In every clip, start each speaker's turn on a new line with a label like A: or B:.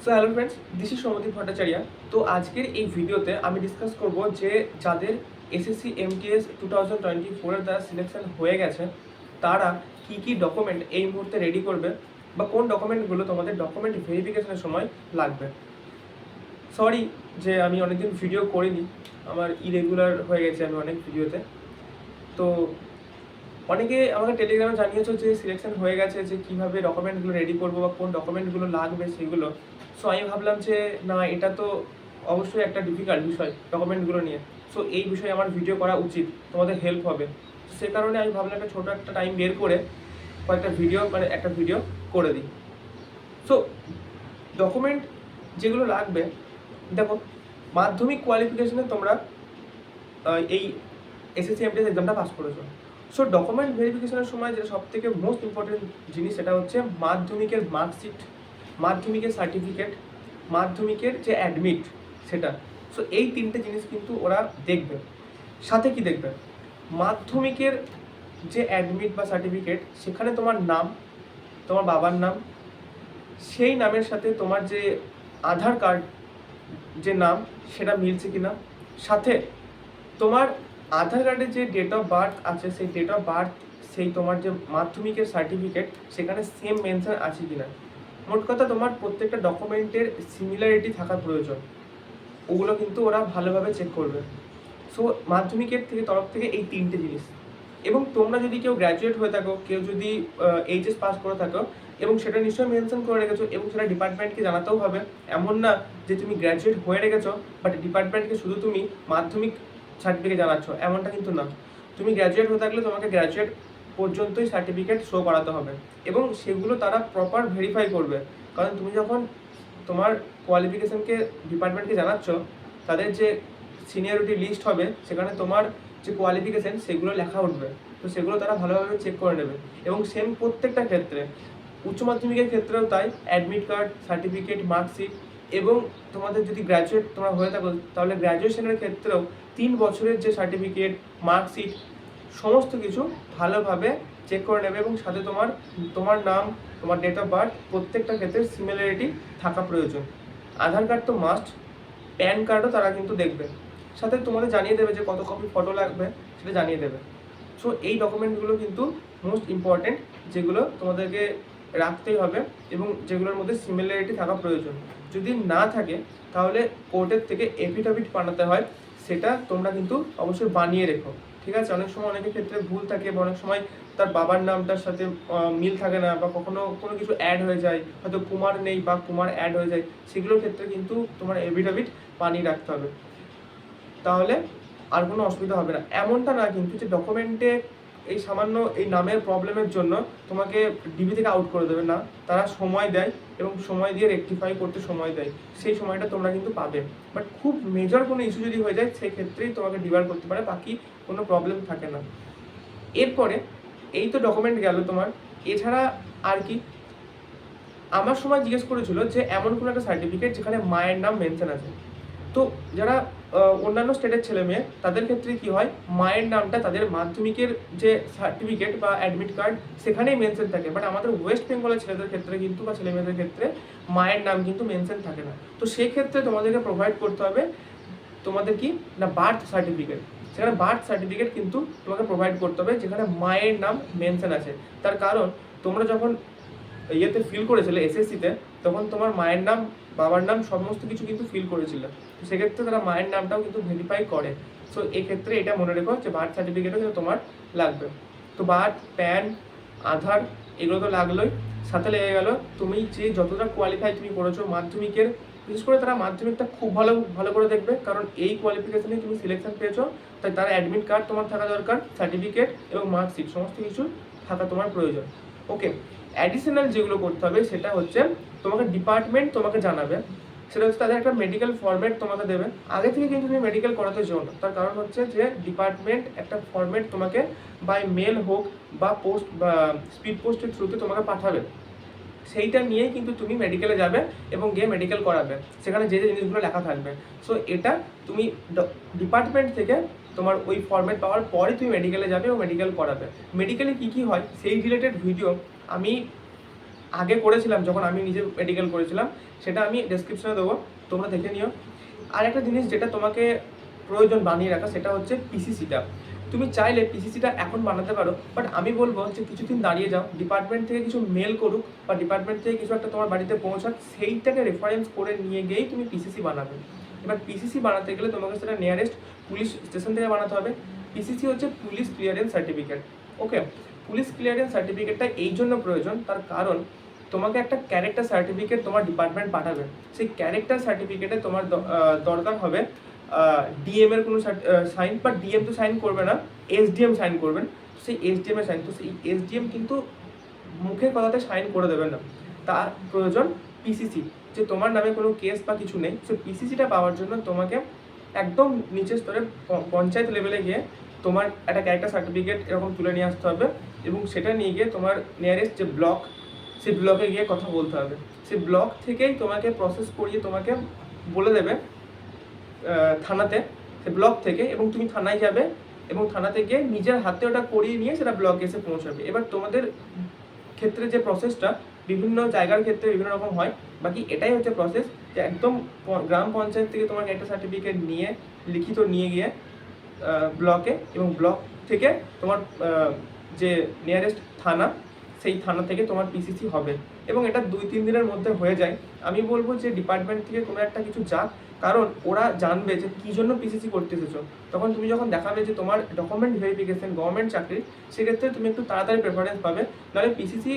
A: So hello friends, this is Soumyadip Bhattacharya. তো আজকের এই ভিডিওতে আমি ডিসকাস করব যে যাদের এসএসসি এমটিএস 2024-এর দ্বারা সিলেকশন হয়ে গেছে তারা কি কি ডকুমেন্ট এই মুহূর্তে রেডি করবে বা কোন ডকুমেন্টগুলো তোমাদের ডকুমেন্ট ভেরিফিকেশনের সময় লাগবে। সরি যে আমি অনেকদিন ভিডিও করিনি, আমার ইরেগুলার হয়ে গেছে আমি অনেক ভিডিওতে। তো অনেকে আমাকে টেলিগ্রামে জানিয়েছো যে সিলেকশন হয়ে গেছে, যে কীভাবে ডকুমেন্টগুলো রেডি করবো বা কোন ডকুমেন্টগুলো লাগবে সেগুলো। সো আমি ভাবলাম যে না, এটা তো অবশ্যই একটা ডিফিকাল্ট বিষয় ডকুমেন্টগুলো নিয়ে। সো এই বিষয়ে আমার ভিডিও করা উচিত, তোমাদের হেল্প হবে। সে কারণে আমি ভাবলাম একটা ছোটো একটা টাইম বের করে কয়েকটা ভিডিও একটা ভিডিও করে দিই। সো ডকুমেন্ট যেগুলো লাগবে, দেখো, মাধ্যমিক কোয়ালিফিকেশনে তোমরা এই এসএসসি এমটিএস এক্সামটা পাস করেছো। সো ডকুমেন্ট ভেরিফিকেশনের সময় যেটা সব থেকে মোস্ট ইম্পর্টেন্ট জিনিস, সেটা হচ্ছে মাধ্যমিকের মার্কশিট, মাধ্যমিকের সার্টিফিকেট, মাধ্যমিকের যে অ্যাডমিট সেটা। সো এই তিনটে জিনিস কিন্তু ওরা দেখবে। সাথে কি দেখবে, মাধ্যমিকের যে অ্যাডমিট বা সার্টিফিকেট, সেখানে তোমার নাম, তোমার বাবার নাম, সেই নামের সাথে তোমার যে আধার কার্ড যে নাম সেটা মিলছে কিনা, সাথে তোমার আধার কার্ডে যে ডেট অফ বার্থ আছে সেই ডেট অফ বার্থ, সেই তোমার যে মাধ্যমিকের সার্টিফিকেট সেখানে সেম মেনশন আছে কিনা। মোট কথা তোমার প্রত্যেকটা ডকুমেন্টের সিমিলারিটি থাকা প্রয়োজন, ওগুলো কিন্তু ওরা ভালোভাবে চেক করবে। সো মাধ্যমিকের তরফ থেকে এই তিনটে জিনিস। এবং তোমরা যদি কেউ গ্র্যাজুয়েট হয়ে থাকো, কেউ যদি এইচএস পাস করে থাকো, এবং সেটা নিশ্চয়ই মেনশন করে রেখেছো, এবং সেটা ডিপার্টমেন্টকে জানাতেও হবে। এমন না যে তুমি গ্র্যাজুয়েট হয়ে রেখেছো বাট ডিপার্টমেন্টকে শুধু তুমি মাধ্যমিক সার্টিফিকেট জানাচ্ছ, এমনটা কিন্তু না। তুমি গ্র্যাজুয়েট হয়ে থাকলে তোমাকে গ্র্যাজুয়েট পর্যন্তই সার্টিফিকেট শো করাতে হবে, এবং সেগুলো তারা প্রপার ভেরিফাই করবে। কারণ তুমি যখন তোমার কোয়ালিফিকেশনকে ডিপার্টমেন্টকে জানাচ্ছ, তাদের যে সিনিয়রিটি লিস্ট হবে সেখানে তোমার যে কোয়ালিফিকেশন সেগুলো লেখা উঠবে। তো সেগুলো তারা ভালোভাবে চেক করে নেবে। এবং সেম প্রত্যেকটা ক্ষেত্রে, উচ্চ মাধ্যমিকের ক্ষেত্রেও তাই, অ্যাডমিট কার্ড, সার্টিফিকেট, মার্কশিট, এবং তোমাদের যদি গ্র্যাজুয়েট তোমরা হয়ে থাকো তাহলে গ্র্যাজুয়েশনের ক্ষেত্রেও 3 বছরের যে সার্টিফিকেট, মার্কশিট, সমস্ত কিছু ভালোভাবে চেক করে নেবে। এবং সাথে তোমার নাম, তোমার ডেট অফ বার্থ, প্রত্যেকটা ক্ষেত্রে সিমিলারিটি থাকা প্রয়োজন। আধার কার্ড তো মাস্ট, প্যান কার্ডও তারা কিন্তু দেখবে। সাথে তোমাদের জানিয়ে দেবে যে কত কপি ফটো লাগবে, সেটা জানিয়ে দেবে। সো এই ডকুমেন্টগুলো কিন্তু মোস্ট ইম্পর্টেন্ট, যেগুলো তোমাদেরকে রাখতেই হবে এবং যেগুলোর মধ্যে সিমিলারিটি থাকা প্রয়োজন। যদি না থাকে তাহলে কোর্টের থেকে এফিডেভিট বানাতে হয়, সেটা তোমরা কিন্তু অবশ্যই বানিয়ে রেখো। ঠিক আছে, অনেক সময় অনেকের ক্ষেত্রে ভুল থাকে, বা অনেক সময় তার বাবার নামটার সাথে মিল থাকে না, বা কখনো কোনো কিছু অ্যাড হয়ে যায়, হয়তো কুমার নেই বা কুমার অ্যাড হয়ে যায়, সেগুলোর ক্ষেত্রে কিন্তু তোমার এফিডেভিট বানিয়ে রাখতে হবে। তাহলে আর কোনো অসুবিধা হবে না। এমনটা না কিন্তু যে ডকুমেন্টে এই সামান্য এই নামের প্রবলেমের জন্য তোমাকে ডিবি থেকে আউট করে দেবে না। তারা সময় দেয় এবং সময় দিয়ে রেকটিফাই করতে সময় দেয়, সেই সময়টা তোমরা কিন্তু পাবে। বাট খুব মেজর কোনো ইস্যু যদি হয়ে যায় সেই ক্ষেত্রেই তোমাকে ডিবার করতে পারে, বাকি কোনো প্রবলেম থাকে না। এরপরে এই তো ডকুমেন্ট গেল তোমার, এছাড়া আর কি। আমার সময় জিজ্ঞেস করেছিল যে এমন কোনো একটা সার্টিফিকেট যেখানে মায়ের নাম মেনশন আছে। তো যারা অন্যান্য স্টেটের ছেলে মেয়ে, তাদের ক্ষেত্রে কি হয়, মায়ের নামটা তাদের মাধ্যমিকের যে সার্টিফিকেট বা অ্যাডমিট কার্ড সেখানেই মেনশন থাকে। বাট আমাদের ওয়েস্ট বেঙ্গলের ছেলেদের ক্ষেত্রে কিন্তু, বা ছেলে মেয়েদের ক্ষেত্রে মায়ের নাম কিন্তু মেনশন থাকে না। তো সেক্ষেত্রে তোমাদেরকে প্রোভাইড করতে হবে তোমাদের কি না, বার্থ সার্টিফিকেট। সেখানে বার্থ সার্টিফিকেট কিন্তু তোমাকে প্রোভাইড করতে হবে যেখানে মায়ের নাম মেনশন আছে। তার কারণ তোমরা যখন ইয়েতে ফিল করেছিলে এসএসসিতে, তখন তোমার মায়ের নাম, বাবার নাম, সমস্ত কিছু কিন্তু ফিল করেছিল। তো সেক্ষেত্রে তারা মায়ের নামটাও কিন্তু ভেরিফাই করে। সো এক্ষেত্রে এটা মনে রেখো যে বার্থ সার্টিফিকেটও কিন্তু তোমার লাগবে। তো বার্থ, প্যান, আধার, এগুলো তো লাগলোই। সাথে লেগে গেল তুমি যে যতটা কোয়ালিফাই তুমি করেছো মাধ্যমিকের। বিশেষ করে তারা মাধ্যমিকটা খুব ভালো করে দেখবে, কারণ এই কোয়ালিফিকেশনে তুমি সিলেকশন পেয়েছো, তাই তার অ্যাডমিট কার্ড তোমার থাকা দরকার, সার্টিফিকেট এবং মার্কশিট সমস্ত কিছু থাকা তোমার প্রয়োজন। ওকে, অ্যাডিশনাল যেগুলো করতে হবে সেটা হচ্ছে তোমাকে ডিপার্টমেন্ট তোমাকে জানাবে। সেটা হচ্ছে তাদের একটা মেডিকেল ফরম্যাট তোমাকে দেবে। আগে থেকে কিন্তু তুমি মেডিকেল করাতে চাও না, তার কারণ হচ্ছে যে ডিপার্টমেন্ট একটা ফরম্যাট তোমাকে বাই মেল হোক বা পোস্ট বা স্পিড পোস্টের থ্রুতে তোমাকে পাঠাবে। সেইটা নিয়েই কিন্তু তুমি মেডিকেলে যাবে এবং গিয়ে মেডিকেল করাবে, সেখানে যে যে জিনিসগুলো লেখা থাকবে। সো এটা তুমি ডিপার্টমেন্ট থেকে তোমার ওই ফরম্যাট পাওয়ার পরে তুমি মেডিকেলে যাবে এবং মেডিকেল করাবে। মেডিকেলে কী কী হয় সেই রিলেটেড ভিডিও আমি আগে করেছিলাম যখন আমি নিজে মেডিকেল করেছিলাম, সেটা আমি ডেসক্রিপশনে দেবো, তোমরা দেখে নিও। আর একটা জিনিস যেটা তোমাকে প্রয়োজন বানিয়ে রাখা, সেটা হচ্ছে পিসিসিটা। তুমি চাইলে পিসিসিটা এখন বানাতে পারো, বাট আমি বলবো যে কিছুদিন দাঁড়িয়ে যাও, ডিপার্টমেন্ট থেকে কিছু মেল করুক বা ডিপার্টমেন্ট থেকে কিছু একটা তোমার বাড়িতে পৌঁছাক, সেইটাকে রেফারেন্স করে নিয়ে গিয়েই তুমি পিসিসি বানাবে। এবার পিসিসি বানাতে গেলে তোমাকে সেটা নিয়ারেস্ট পুলিশ স্টেশন থেকে বানাতে হবে। পিসিসি হচ্ছে পুলিশ ক্লিয়ারেন্স সার্টিফিকেট। ওকে, পুলিশ ক্লিয়ারেন্স সার্টিফিকেটটা এই জন্য প্রয়োজন, তার কারণ তোমাকে একটা ক্যারেক্টার সার্টিফিকেট তোমার ডিপার্টমেন্ট পাঠাবে। সেই ক্যারেক্টার সার্টিফিকেটে তোমার দরকার হবে ডিএম এর কোনো সাইন, বা ডিএম তো সাইন করবে না, এসডিএম সাইন করবেন। সেই এসডিএম এর সাইন, তো সেই এসডিএম কিন্তু মুখের কথাতে সাইন করে দেবেন না, তার প্রয়োজন পিসিসি, যে তোমার নামে কোনো কেস বা কিছু নেই। সো পিসিসিটা পাওয়ার জন্য তোমাকে একদম নিচের স্তরে পঞ্চায়েত লেভেলে গিয়ে তোমার একটা ক্যারেক্টার সার্টিফিকেট এরকম তুলে নিয়ে আসতে হবে, এবং সেটা নিয়ে গিয়ে তোমার নিয়ারেস্ট যে ব্লক, সেই ব্লকে গিয়ে কথা বলতে হবে। সেই ব্লক থেকেই তোমাকে প্রসেস করিয়ে তোমাকে বলে দেবে থানাতে, সে ব্লক থেকে, এবং তুমি থানায় যাবে এবং থানাতে গিয়ে নিজের হাতে ওটা করিয়ে নিয়ে সেটা ব্লকে এসে পৌঁছাবে। এবার তোমাদের ক্ষেত্রে যে প্রসেসটা বিভিন্ন জায়গার ক্ষেত্রে বিভিন্ন রকম হয়, বাকি এটাই হচ্ছে প্রসেস, যে একদম গ্রাম পঞ্চায়েত থেকে তোমার একটা সার্টিফিকেট নিয়ে লিখিত নিয়ে গিয়ে ব্লকে, এবং ব্লক থেকে তোমার যে নিয়ারেস্ট থানা, সেই থানা থেকে তোমার পিসিসি হবে, এবং এটা 2-3 দিনের মধ্যে হয়ে যায়। আমি বলবো যে ডিপার্টমেন্ট থেকে কোনো একটা কিছু যাক, কারণ ওরা জানবে যে কী জন্য পিসিসি করতে এসেছো। তখন তুমি যখন দেখাবে যে তোমার ডকুমেন্ট ভেরিফিকেশন গভর্নমেন্ট চাকরি, সেক্ষেত্রে তুমি একটু তাড়াতাড়ি প্রেফারেন্স পাবে। নাহলে পিসিসি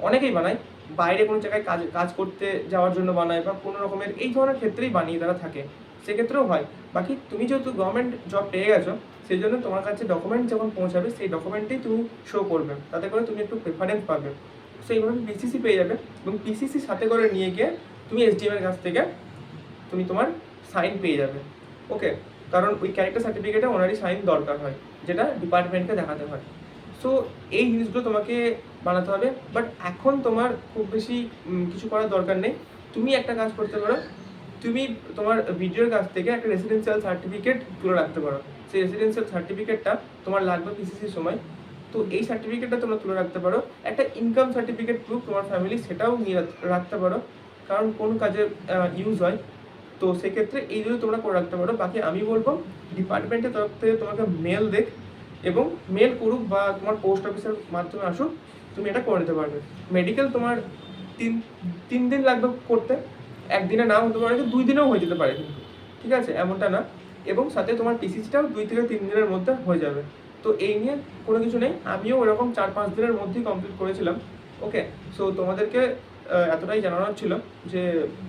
A: অনেকেই বানায়, বাইরে কোনো জায়গায় কাজ করতে যাওয়ার জন্য বানায়, বা কোনো রকমের এই ধরনের ক্ষেত্রেই বানিয়ে তারা থাকে, সেক্ষেত্রেও হয়। বাকি তুমি যেহেতু গভর্নমেন্ট জব পেয়ে গেছো, সেই জন্য তোমার কাছে ডকুমেন্ট যখন পৌঁছাবে, সেই ডকুমেন্টেই তুমি শো করবে, তাতে করে তুমি একটু প্রেফারেন্স পাবে। সো এইভাবে পিসিসি পেয়ে যাবে, এবং পিসিসি সাথে করে নিয়ে গিয়ে তুমি এসডিএম এর কাছ থেকে তুমি তোমার সাইন পেয়ে যাবে। ওকে, কারণ ওই ক্যারেক্টার সার্টিফিকেটে ওনারই সাইন দরকার হয়, যেটা ডিপার্টমেন্টকে দেখাতে হয়। সো এই জিনিসগুলো তোমাকে বানাতে হবে, বাট এখন তোমার খুব বেশি কিছু করার দরকার নেই। তুমি একটা কাজ করতে পারো, তুমি তোমার ভিডিওর কাছ থেকে একটা রেসিডেন্সিয়াল সার্টিফিকেট তুলে রাখতে পারো। সেই রেসিডেন্সিয়াল সার্টিফিকেটটা তোমার লাগবে পিসিসির সময়, তো এই সার্টিফিকেটটা তোমরা তুলে রাখতে পারো। একটা ইনকাম সার্টিফিকেট প্রুফ তোমার ফ্যামিলি, সেটাও নিয়ে রাখতে পারো, কারণ কোন কাজে ইউজ হয়। তো সেক্ষেত্রে এইগুলো তোমরা করে রাখতে পারো। বাকি আমি বলবো ডিপার্টমেন্টের তরফ থেকে তোমাকে মেল দেখ, এবং মেল করুক বা তোমার পোস্ট অফিসের মাধ্যমে আসুক, তুমি এটা করে নিতে পারবে। মেডিকেল তোমার তিন দিন লাগবে করতে, একদিনে নাও হতে পারে, 2 দিনেও হয়ে যেতে পারে কিন্তু, ঠিক আছে, এমনটা না। এবং সাথে তোমার পিসিসিটাও 2 থেকে 3 দিনের মধ্যে হয়ে যাবে। তো এই নিয়ে কোনো কিছু নেই, আমিও ওরকম 4-5 দিনের মধ্যেই কমপ্লিট করেছিলাম। ওকে, সো তোমাদেরকে এতটাই জানানোর ছিল যে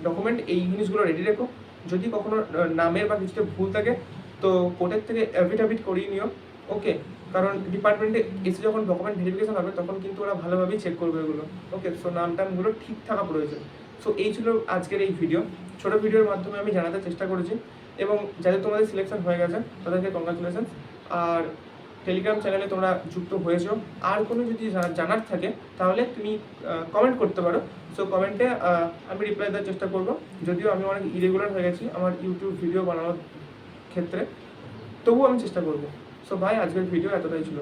A: ডকুমেন্ট এই জিনিসগুলো রেডি রেখো। যদি কখনো নামের বা কিছুতে ভুল থাকে, তো কোর্টের থেকে অ্যাফিডেভিট করিয়ে নিও। ওকে, কারণ ডিপার্টমেন্টে এসে যখন ডকুমেন্ট ভেরিফিকেশন হবে, তখন কিন্তু ওরা ভালোভাবেই চেক করবে এগুলো। ওকে, সো নাম টামগুলো ঠিক থাকা প্রয়োজন। সো এই ছিল আজকের এই ভিডিও। ছোটো ভিডিওর মাধ্যমে আমি জানাতে চেষ্টা করেছি, এবং যাদের তোমাদের সিলেকশন হয়ে গেছে তাদেরকে কংগ্রাচুলেশন। আর টেলিগ্রাম চ্যানেলে তোমরা যুক্ত হয়েছো, আর কোনো যদি জানার থাকে তাহলে তুমি কমেন্ট করতে পারো। সো কমেন্টে আমি রিপ্লাই দেওয়ার চেষ্টা করবো। যদিও আমি অনেক ইরেগুলার হয়ে গেছি আমার ইউটিউব ভিডিও বানানোর ক্ষেত্রে, তবুও আমি চেষ্টা করবো। সো ভাই, আজকের ভিডিও এতটাই ছিল।